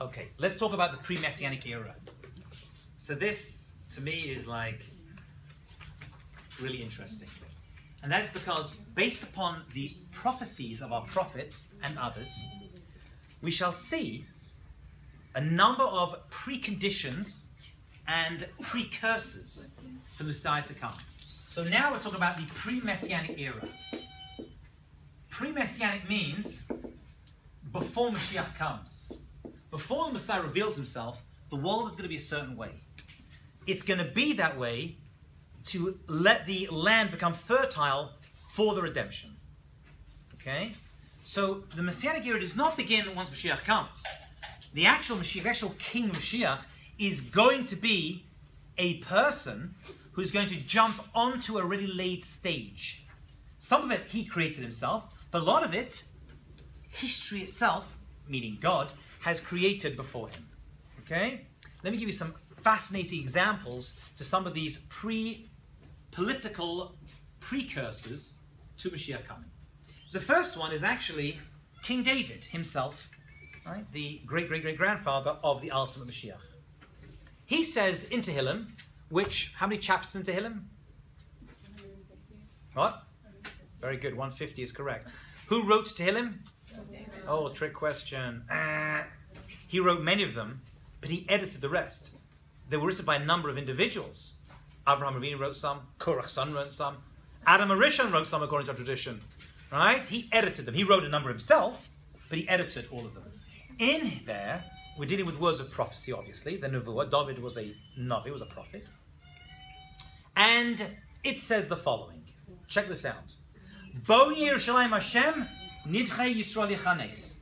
Okay, let's talk about the pre-Messianic era. So this, to me, is like really interesting. And that is because, based upon the prophecies of our prophets and others, we shall see a number of preconditions and precursors for the Messiah to come. So now we're talking about the pre-Messianic era. Pre-Messianic means before Mashiach comes. Before the Messiah reveals himself, the world is going to be a certain way. It's going to be that way to let the land become fertile for the redemption. Okay? So the Messianic era does not begin once Mashiach comes. The actual Mashiach, the actual King Mashiach, is going to be a person who's going to jump onto a ready laid stage. Some of it he created himself, but a lot of it, history itself, meaning God, has created before him. Okay? Let me give you some fascinating examples to some of these political precursors to Mashiach coming. The first one is actually King David himself, right? The great-great-great-grandfather of the ultimate Mashiach. He says in Tehillim, which, how many chapters in Tehillim? What? Very good, 150 is correct. Who wrote Tehillim? Oh, trick question. He wrote many of them, but he edited the rest. They were written by a number of individuals. Avraham Avinu wrote some, Korach's son wrote some, Adam Arishon wrote some according to our tradition. Right? He edited them. He wrote a number himself, but he edited all of them. In there, we're dealing with words of prophecy, obviously. The Nevuah, David was a Navi, was a prophet. And it says the following. Check this out. Boni Yerushalayim Hashem, Nidchei Yisrael Yechanes.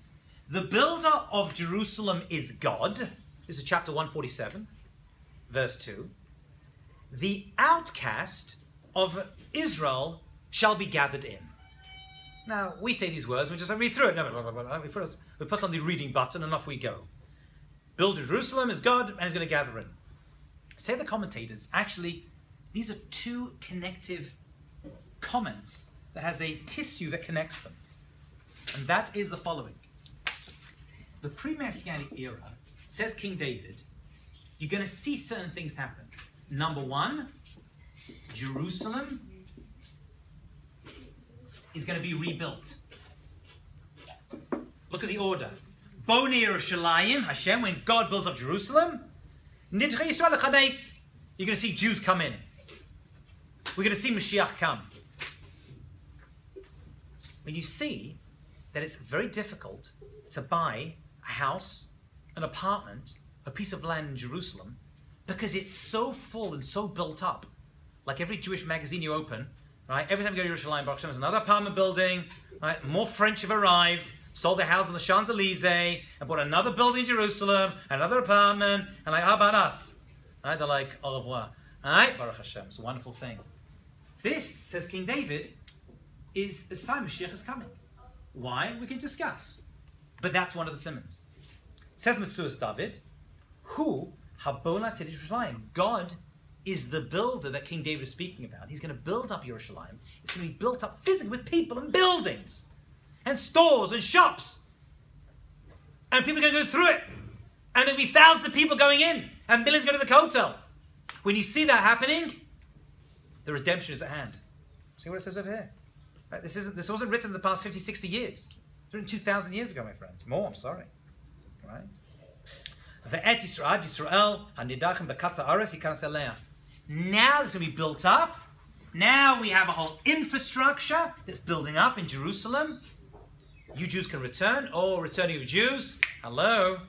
The builder of Jerusalem is God. This is chapter 147, verse 2. The outcast of Israel shall be gathered in. Now, we say these words, we just read through it. No, we put on the reading button and off we go. Build Jerusalem is God and is going to gather in. Say the commentators, actually, these are two connective comments that has a tissue that connects them. And that is the following. The pre-Messianic era, says King David, you're going to see certain things happen. Number one, Jerusalem is going to be rebuilt. Look at the order. Boni Yerushalayim, Hashem, when God builds up Jerusalem, Nidchei Yisrael Lechanes, you're going to see Jews come in. We're going to see Mashiach come. When you see that it's very difficult to buy a house, an apartment, a piece of land in Jerusalem, because it's so full and so built up. Like every Jewish magazine you open, right? Every time you go to Yerushalayim, Baruch Hashem, there's another apartment building, right? More French have arrived, sold their house on the Champs-Elysees, and bought another building in Jerusalem, another apartment, and like, how about us? Right? They're like, au revoir. All right? Baruch Hashem, it's a wonderful thing. This, says King David, is a sign Mashiach is coming. Why? We can discuss. But that's one of the simons. Says Metzuas David, who habona tel Yerushalayim. God is the builder that King David is speaking about. He's going to build up Yerushalayim. It's going to be built up physically with people and buildings and stores and shops. And people are going to go through it. And there'll be thousands of people going in and millions go to the Kotel. When you see that happening, the redemption is at hand. See what it says over here? Right? This wasn't written in the past 50, 60 years. It was written 2,000 years ago, my friend. More, I'm sorry. Right? Now it's going to be built up. Now we have a whole infrastructure that's building up in Jerusalem. You Jews can return. Oh, returning of Jews. Hello.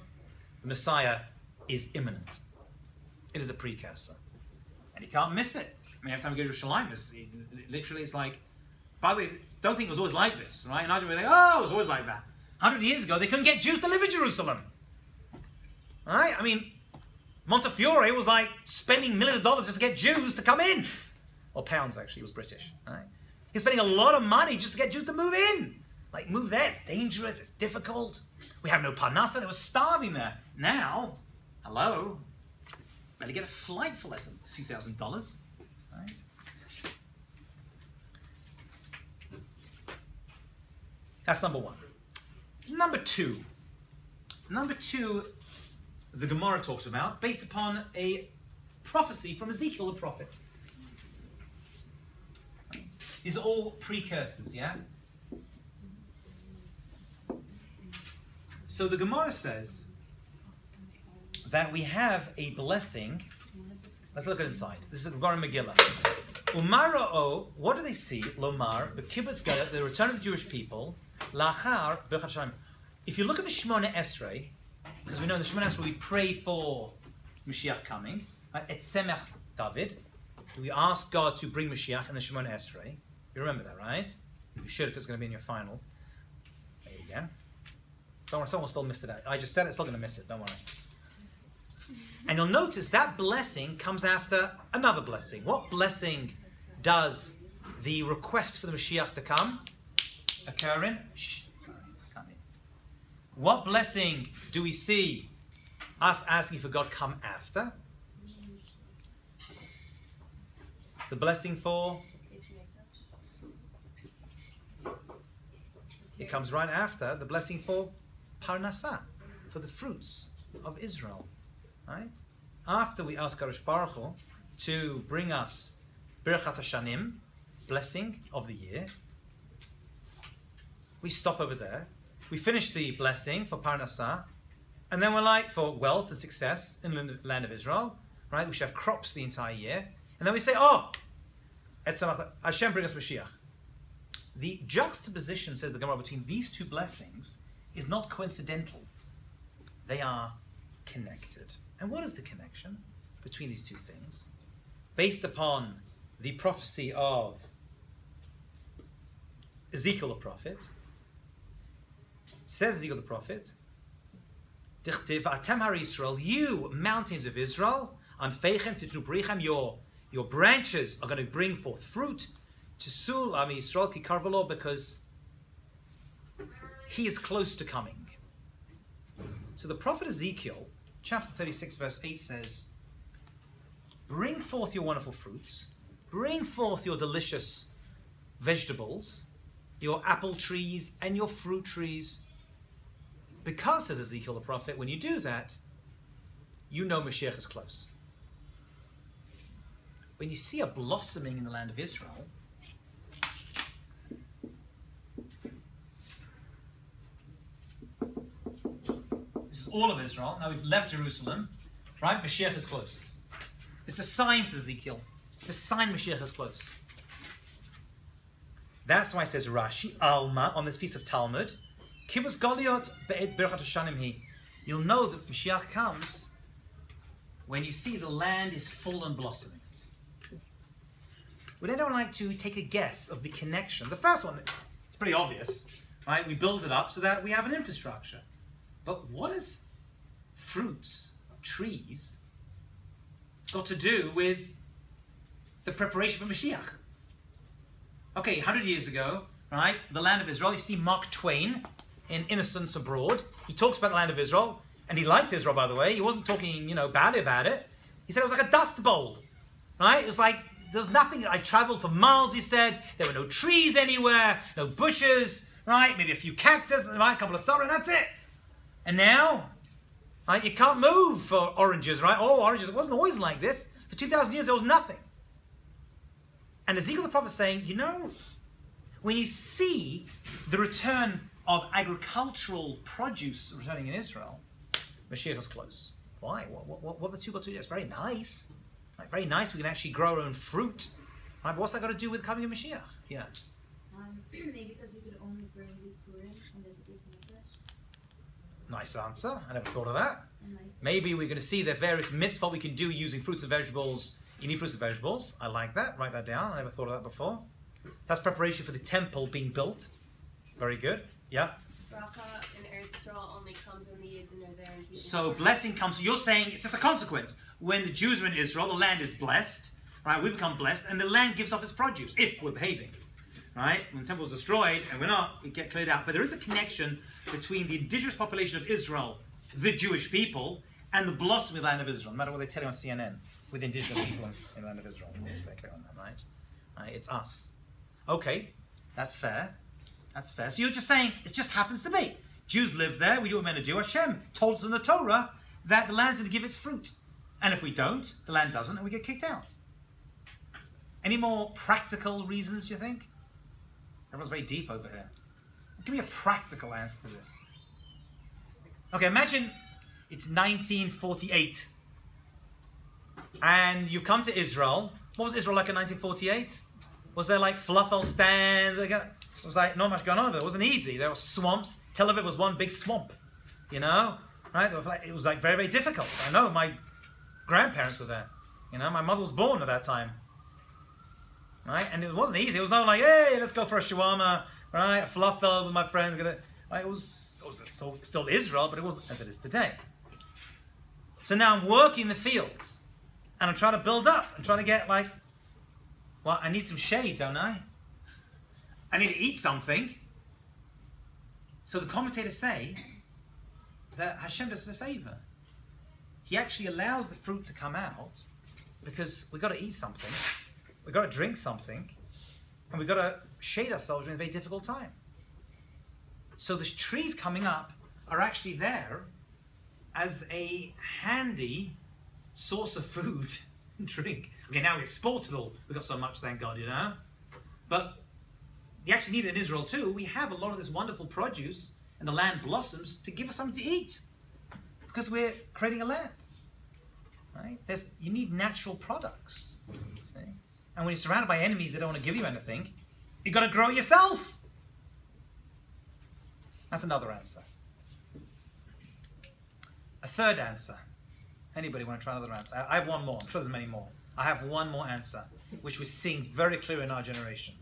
The Messiah is imminent. It is a precursor. And you can't miss it. I mean, every time you go to Yerushalayim, literally it's like, by the way, don't think it was always like this, right? And I think, oh, it was always like that. 100 years ago, they couldn't get Jews to live in Jerusalem. Right? I mean, Montefiore was like spending millions of dollars just to get Jews to come in. Or pounds, actually, he was British. Right? He was spending a lot of money just to get Jews to move in. Like, move there, it's dangerous, it's difficult. We have no parnasa, they were starving there. Now, hello, better get a flight for less than $2,000. Right? That's number one. Number two, Number two, the Gemara talks about, based upon a prophecy from Ezekiel the prophet. These are all precursors, yeah? So the Gemara says that we have a blessing. Let's look at the side. This is the Gemara Megillah. Umara'o, what do they see? Lomar, the kibbutz Gala, the return of the Jewish people. Lachar, Birchat Hashem. If you look at the Shemona Esrei, because we know in the Shemona Esrei we pray for Mashiach coming. Et Semech David. We ask God to bring Mashiach in the Shemona Esrei. You remember that, right? You should, because it's going to be in your final. There you go. Don't worry, someone will still miss it out. I just said it, still going to miss it, don't worry. And you'll notice that blessing comes after another blessing. What blessing does the request for the Mashiach to come occur in? Shh, sorry, I can't hear. What blessing do we see us asking for God come after? The blessing for? It comes right after the blessing for Parnasah, for the fruits of Israel. Right? After we ask Kadosh Baruch Hu to bring us Birchat Hashanim, blessing of the year, we stop over there. We finish the blessing for Parnasah, and then we're like, for wealth and success in the land of Israel, right? We should have crops the entire year. And then we say, oh, Hashem bring us Mashiach. The juxtaposition, says the Gemara, between these two blessings is not coincidental. They are connected. And what is the connection between these two things? Based upon the prophecy of Ezekiel the prophet, says Ezekiel the prophet, Dichtiv Atem Har Yisrael, you mountains of Israel, Anfeichem Titnu Brichem, your branches are going to bring forth fruit. Tisul Am Yisrael Ki Karvelo, because he is close to coming. So the prophet Ezekiel, chapter 36, verse 8 says, bring forth your wonderful fruits, bring forth your delicious vegetables, your apple trees and your fruit trees. Because, says Ezekiel the prophet, when you do that, you know Mashiach is close. When you see a blossoming in the land of Israel, this is all of Israel. Now we've left Jerusalem, right? Mashiach is close. It's a sign, says Ezekiel. It's a sign Mashiach is close. That's why it says Rashi, Alma, on this piece of Talmud, Kibbutz Goliot be'et Birchat Hashanim hi. You'll know that Mashiach comes when you see the land is full and blossoming. Would anyone like to take a guess of the connection? The first one, it's pretty obvious, right? We build it up so that we have an infrastructure. But what has fruits, trees, got to do with the preparation for Mashiach? Okay, 100 years ago, right, the land of Israel, you see Mark Twain in Innocents Abroad. He talks about the land of Israel, and he liked Israel, by the way. He wasn't talking, badly about it. He said it was like a dust bowl, right? It was like, there was nothing. I traveled for miles, he said. There were no trees anywhere, no bushes, right? Maybe a few cactus, right? A couple of summer, and that's it. And now, right, you can't move for oranges, right? Oh, oranges. It wasn't always like this. For 2,000 years, there was nothing. And Ezekiel the prophet is saying, when you see the return of agricultural produce returning in Israel, Mashiach is close. Why? What have the two got to do? It's very nice. Right? Very nice. We can actually grow our own fruit. Right? But what's that got to do with coming of Mashiach? Yeah. Maybe because we could only bring Purim and there's a piece of flesh. Nice answer. I never thought of that. Maybe we're going to see the various mitzvot we can do using fruits and vegetables. You need fruits and vegetables. I like that. Write that down. I never thought of that before. That's preparation for the temple being built. Very good. Yeah. Bracha in Eretz Yisrael only comes when the Yidden are there. And so blessing comes. So you're saying it's just a consequence. When the Jews are in Israel, the land is blessed. Right? We become blessed, and the land gives off its produce if we're behaving. Right? When the temple is destroyed and we're not, we get cleared out. But there is a connection between the indigenous population of Israel, the Jewish people, and the blossoming land of Israel. No matter what they tell you on CNN, with the indigenous people in the land of Israel. Let's be clear on that, right? It's us. Okay, that's fair. That's fair. So you're just saying it just happens to be. Jews live there. We do what we're meant to do. Hashem told us in the Torah that the land's going to give its fruit. And if we don't, the land doesn't, and we get kicked out. Any more practical reasons, do you think? Everyone's very deep over here. Give me a practical answer to this. Okay, imagine it's 1948. And you come to Israel. What was Israel like in 1948? Was there like falafel stands? It was like not much going on over there. It wasn't easy. There were swamps. Tel Aviv was one big swamp. You know? Right? It was like very, very difficult. I know my grandparents were there. You know, my mother was born at that time. Right? And it wasn't easy. It was not like, hey, let's go for a shawarma, right? A falafel with my friends. Right? It was still Israel, but it wasn't as it is today. So now I'm working the fields, and I'm trying to build up. I'm trying to get like, well, I need some shade, don't I? I need to eat something. So the commentators say that Hashem does us a favor. He actually allows the fruit to come out because we've got to eat something. We've got to drink something, and we've got to shade ourselves during a very difficult time. So the trees coming up are actually there as a handy source of food and drink. Okay, now we export it all. We've got so much, thank God, you know. But you actually need it in Israel too. We have a lot of this wonderful produce, and the land blossoms to give us something to eat because we're creating a land. Right? You need natural products. See? And when you're surrounded by enemies that don't want to give you anything, you've got to grow it yourself. That's another answer. A third answer. Anybody want to try another answer? I have one more. I'm sure there's many more. I have one more answer, which we're seeing very clear in our generation.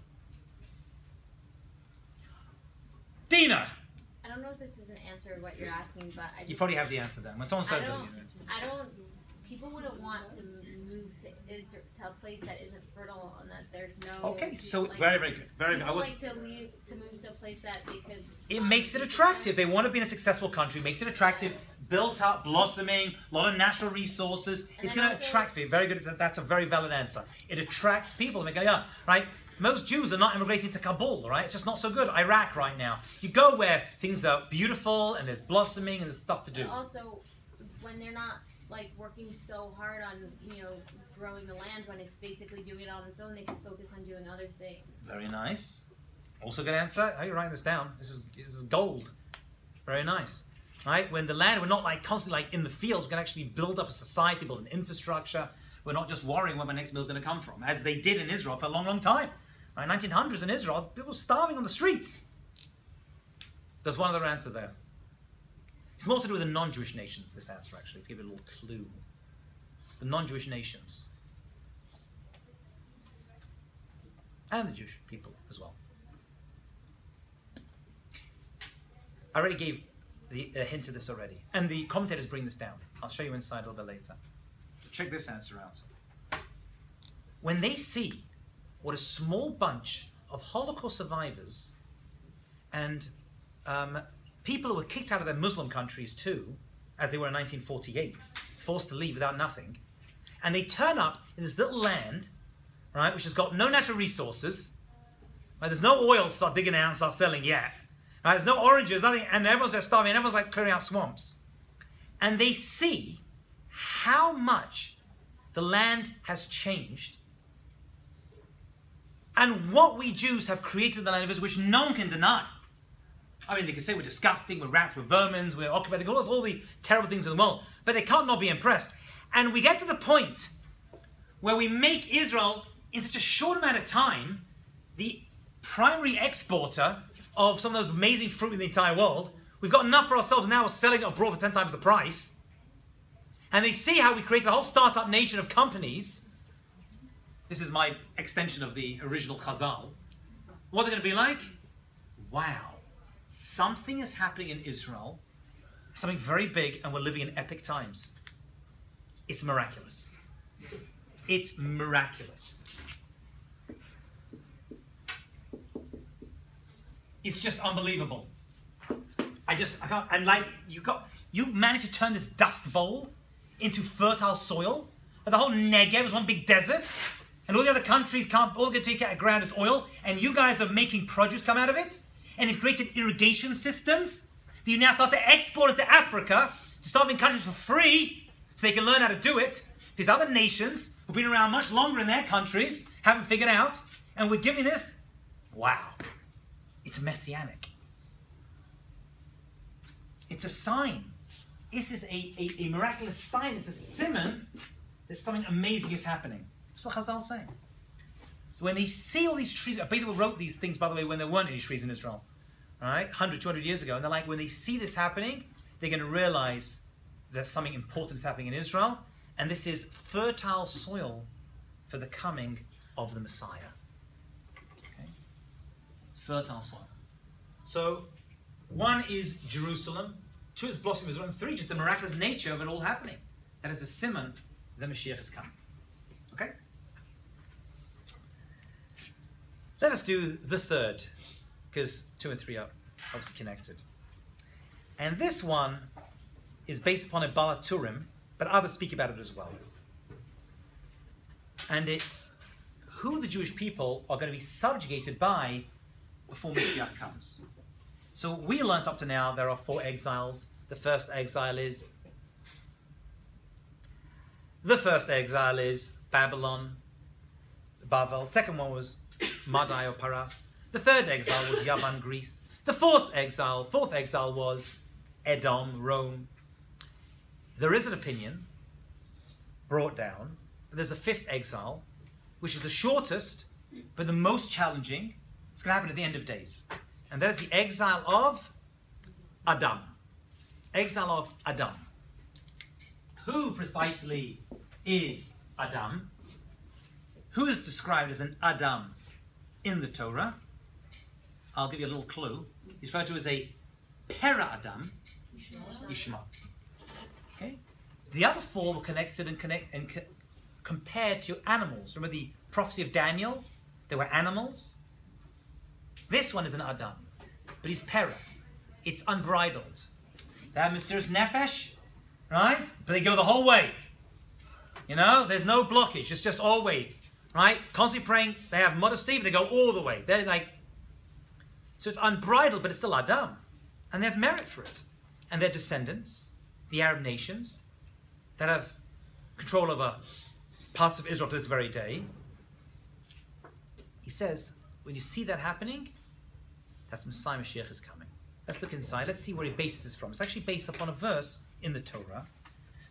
Dina! I don't know if this is an answer to what you're asking, but you probably have the answer then. When someone says people wouldn't want to move to a place that isn't fertile and that there's no... Okay, so like, very, very good. Very good. People like to move to a place that they could... It makes it attractive. They want to be in a successful country. It makes it attractive. Built up, blossoming, a lot of natural resources. It's going to attract people. Very good. That's a very valid answer. It attracts people. They go, yeah, right? Most Jews are not immigrating to Kabul, right? It's just not so good. Iraq right now. You go where things are beautiful and there's blossoming and there's stuff to do. And also, when they're not like working so hard on, growing the land, when it's basically doing it on its own, they can focus on doing other things. Very nice. Also good answer. How are you writing this down? This is gold. Very nice. Right? When the land, we're not like constantly like in the fields, we can actually build up a society, build an infrastructure. We're not just worrying where my next meal is going to come from, as they did in Israel for a long, long time. Right? 1900s in Israel, people were starving on the streets. There's one other answer there. It's more to do with the non-Jewish nations, this answer actually, to give you a little clue. The non-Jewish nations. And the Jewish people as well. I already gave a hint of this already. And the commentators bring this down. I'll show you inside a little bit later. Check this answer out. When they see what a small bunch of Holocaust survivors and people who were kicked out of their Muslim countries too, as they were in 1948, forced to leave without nothing, and they turn up in this little land, right, which has got no natural resources, right, there's no oil to start digging out and start selling yet, right, there's no oranges, nothing, and everyone's just starving, and everyone's like clearing out swamps. And they see how much the land has changed and what we Jews have created in the land of Israel, which no one can deny. I mean, they can say we're disgusting, we're rats, we're vermin, we're occupied, they can call us all the terrible things in the world, but they can't not be impressed. And we get to the point where we make Israel, in such a short amount of time, the primary exporter of some of those amazing fruit in the entire world. We've got enough for ourselves now, we're selling it abroad for 10 times the price. And they see how we created a whole startup nation of companies. This is my extension of the original Chazal. What are they going to be like? Wow. Something is happening in Israel, something very big, and we're living in epic times. It's miraculous. It's miraculous. It's just unbelievable. I can't, and like, you managed to turn this dust bowl into fertile soil, and the whole Negev is one big desert, and all the other countries can't, all they can take out of ground is oil, and you guys are making produce come out of it, and you've created irrigation systems that you now start to export it to Africa, to starving countries for free, so they can learn how to do it. These other nations who've been around much longer in their countries haven't figured out, and we're giving this. Wow. It's messianic. It's a sign. This is a miraculous sign. It's a simon that something amazing is happening. That's what Chazal is saying. When they see all these trees, people wrote these things, by the way, when there weren't any trees in Israel, right? 100, 200 years ago. And they're like, when they see this happening, they're going to realize that something important is happening in Israel. And this is fertile soil for the coming of the Messiah. Okay? It's fertile soil. So, one is Jerusalem, two is blossoming Israel, and three, just the miraculous nature of it all happening. That is a simon that Mashiach is coming. Okay? Let us do the third, because 2 and 3 are obviously connected. And this one is based upon a Balaturim, but others speak about it as well. And it's who the Jewish people are going to be subjugated by before Mashiach comes. So we learnt up to now there are 4 exiles. The first exile is Babylon, Babel. Second one was Madai or Paras. The third exile was Yavan, Greece. The fourth exile was Edom, Rome. There is an opinion brought down. There's a 5th exile, which is the shortest, but the most challenging. It's going to happen at the end of days. And that is the exile of Adam. Exile of Adam. Who precisely is Adam? Who is described as an Adam in the Torah? I'll give you a little clue. He's referred to as a Pera Adam, Ishmael. Okay? The other 4 were connected and compared to animals. Remember the prophecy of Daniel? There were animals. This one is an Adam, but he's Pera. It's unbridled. They have Mesiras Nefesh, right? But they go the whole way. You know, there's no blockage. It's just all way, right? Constantly praying. They have modesty, but they go all the way. They're like, so it's unbridled, but it's still Adam, and they have merit for it. And their descendants, the Arab nations, that have control over parts of Israel to this very day. He says, when you see that happening, that's Messiah Mashiach is coming. Let's look inside. Let's see where he bases this from. It's actually based upon a verse in the Torah,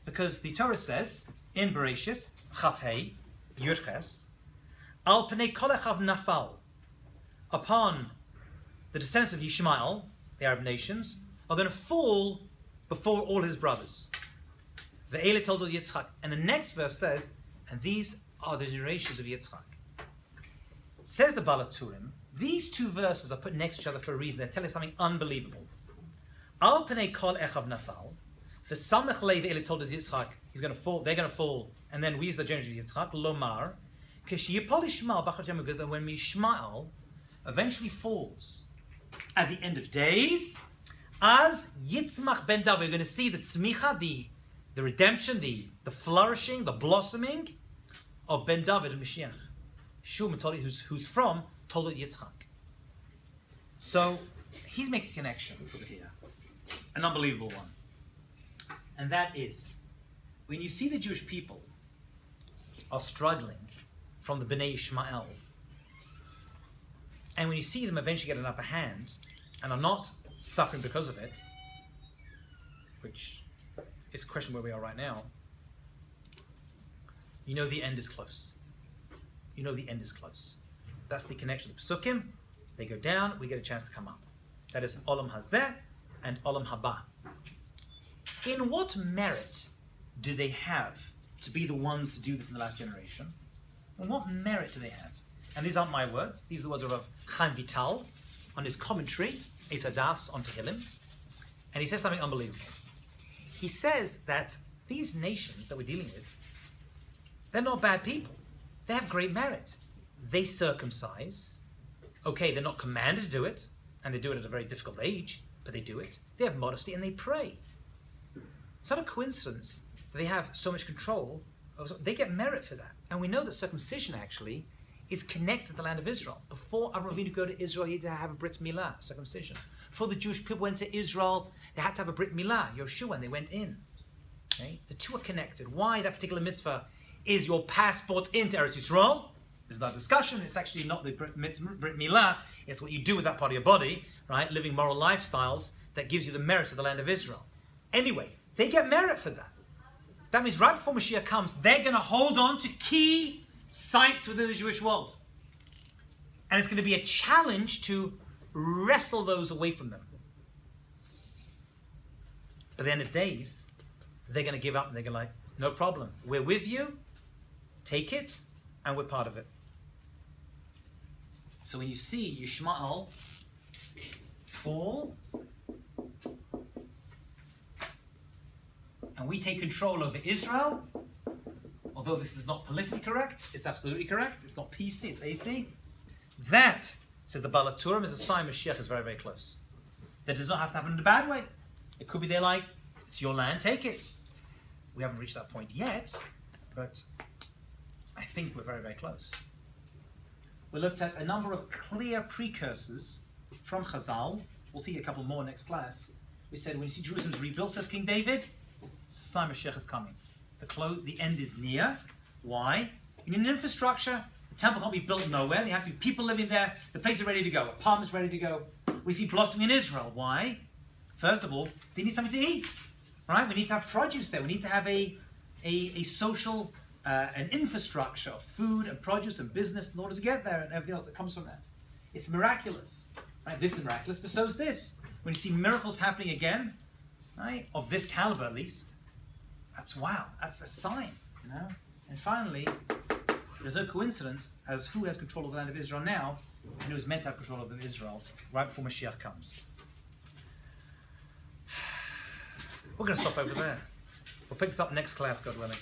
because the Torah says in Bereshis, Chaf Hei, Yud Ches, Al Pnei Kol Echav Nafal, upon the descendants of Yishmael, the Arab nations, are going to fall before all his brothers. Ve'ele Toldo Yitzchak. And the next verse says, and these are the generations of Yitzchak. Says the Balaturim, these 2 verses are put next to each other for a reason. They're telling something unbelievable. Al Pnei Kol Echav Nafal, V'samech Lei Ve'ele Toldo Yitzchak. He's going to fall, they're going to fall, and then we is the generation of Yitzchak, Lomar, K'shiyipol Yishmael B'chot Yom Ha'Gud, that when Yishmael eventually falls at the end of days, as Yitzmach ben David, we're going to see the tzmicha, the redemption, the flourishing, the blossoming of ben David and Mashiach. Who's from Toldot Yitzchak. So he's making a connection over here, an unbelievable one. And that is, when you see the Jewish people are struggling from the Bnei Ishmael, and when you see them eventually get an upper hand and are not suffering because of it, which is a question where we are right now, you know the end is close. You know the end is close. That's the connection. The Pesukim, they go down, we get a chance to come up. That is Olam Hazeh and Olam Haba. In what merit do they have to be the ones to do this in the last generation? And what merit do they have? And these aren't my words. These are the words of Chaim Vital on his commentary, Eis Hadas on Tehillim. And he says something unbelievable. He says that these nations that we're dealing with, they're not bad people. They have great merit. They circumcise. Okay, they're not commanded to do it, and they do it at a very difficult age, but they do it. They have modesty and they pray. It's not a coincidence that they have so much control. They get merit for that. And we know that circumcision actually is connected to the land of Israel. Before Avraham Avinu go to Israel, he had to have a Brit Milah, circumcision. before the Jewish people went to Israel, they had to have a Brit Milah, Yoshua, when they went in. Okay? The two are connected. Why that particular mitzvah is your passport into Eretz Yisrael? There's no discussion. It's actually not the Brit Milah. It's what you do with that part of your body, right? Living moral lifestyles that gives you the merit of the land of Israel. Anyway, they get merit for that. That means right before Mashiach comes, they're going to hold on to key sites within the Jewish world. And it's going to be a challenge to wrestle those away from them. At the end of days, they're going to give up and they're going to like, no problem. We're with you, take it, and we're part of it. So when you see Yishmael fall, and we take control over Israel, although this is not politically correct, it's absolutely correct, it's not PC, it's AC, that, says the Balaturim, is a sign Mashiach is very, very close. That does not have to happen in a bad way. It could be they're like, it's your land, take it. We haven't reached that point yet, but I think we're very, very close. We looked at a number of clear precursors from Chazal. We'll see a couple more next class. We said when you see Jerusalem's rebuilt, says King David, it's a sign Mashiach is coming. The end is near. Why? You need an infrastructure. The temple can't be built nowhere. There have to be people living there. The place is ready to go. Apartments ready to go. We see blossoming in Israel. Why? First of all, they need something to eat. Right? We need to have produce there. We need to have a social, an infrastructure of food and produce and business in order to get there and everything else that comes from that. It's miraculous. Right? This is miraculous, but so is this. When you see miracles happening again, right, of this caliber at least, that's wow. That's a sign. You know? And finally, there's no coincidence as who has control of the land of Israel now, and who is meant to have control of Israel right before Mashiach comes. We're going to stop over there. We'll pick this up next class, God willing.